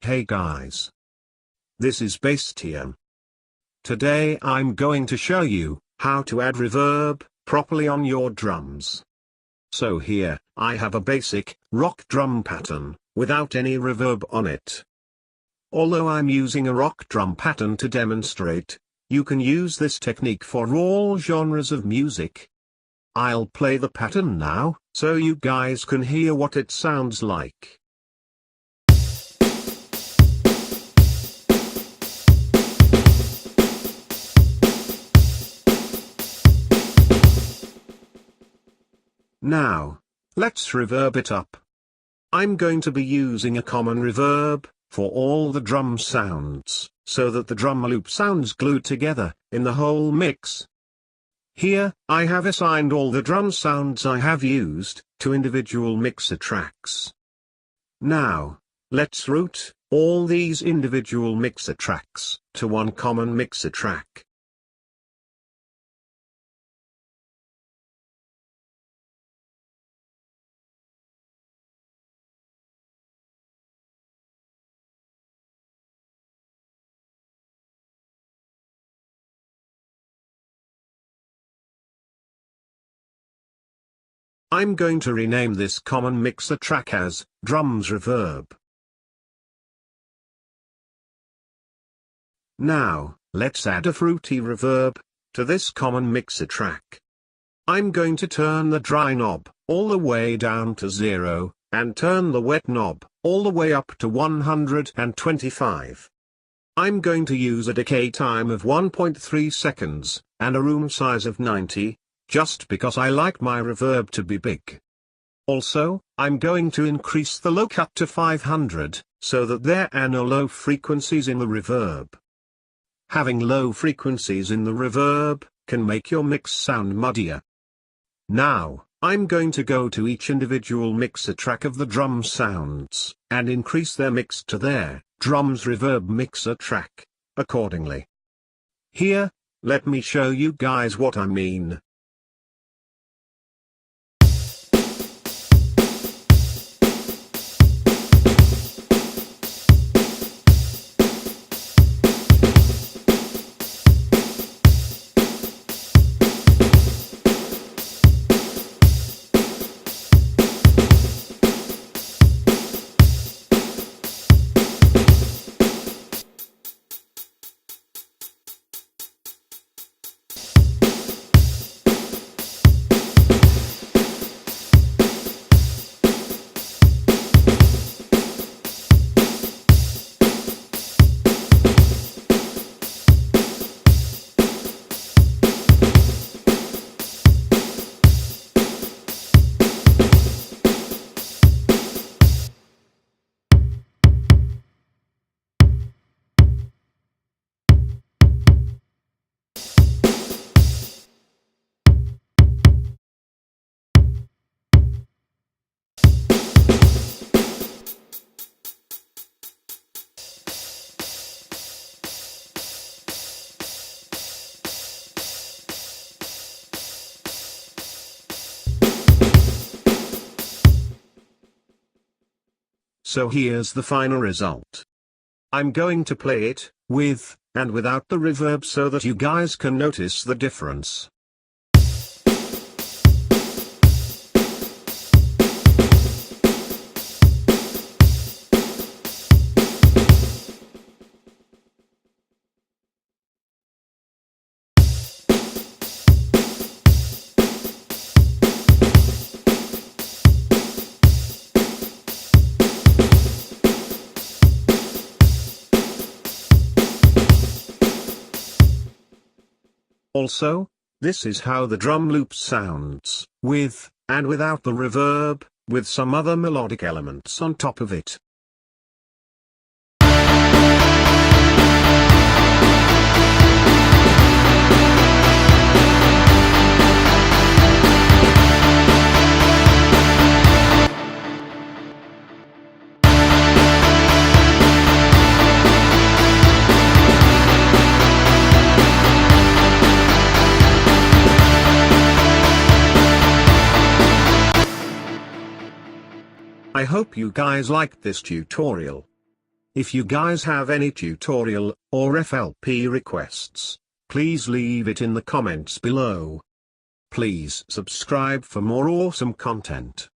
Hey guys. This is Bastian. Today I'm going to show you how to add reverb properly on your drums. So here, I have a basic rock drum pattern without any reverb on it. Although I'm using a rock drum pattern to demonstrate, you can use this technique for all genres of music. I'll play the pattern now, so you guys can hear what it sounds like. Now, let's reverb it up. I'm going to be using a common reverb for all the drum sounds, so that the drum loop sounds glued together in the whole mix. Here, I have assigned all the drum sounds I have used to individual mixer tracks. Now, let's route all these individual mixer tracks to one common mixer track. I'm going to rename this common mixer track as Drums Reverb. Now, let's add a fruity reverb to this common mixer track. I'm going to turn the dry knob all the way down to 0, and turn the wet knob all the way up to 125. I'm going to use a decay time of 1.3 seconds, and a room size of 90. Just because I like my reverb to be big. Also, I'm going to increase the low cut to 500, so that there are no low frequencies in the reverb. Having low frequencies in the reverb can make your mix sound muddier. Now, I'm going to go to each individual mixer track of the drum sounds, and increase their mix to their drums reverb mixer track accordingly. Here, let me show you guys what I mean. So here's the final result. I'm going to play it with and without the reverb so that you guys can notice the difference. Also, this is how the drum loop sounds, with and without the reverb, with some other melodic elements on top of it. I hope you guys liked this tutorial. If you guys have any tutorial or FLP requests, please leave it in the comments below. Please subscribe for more awesome content.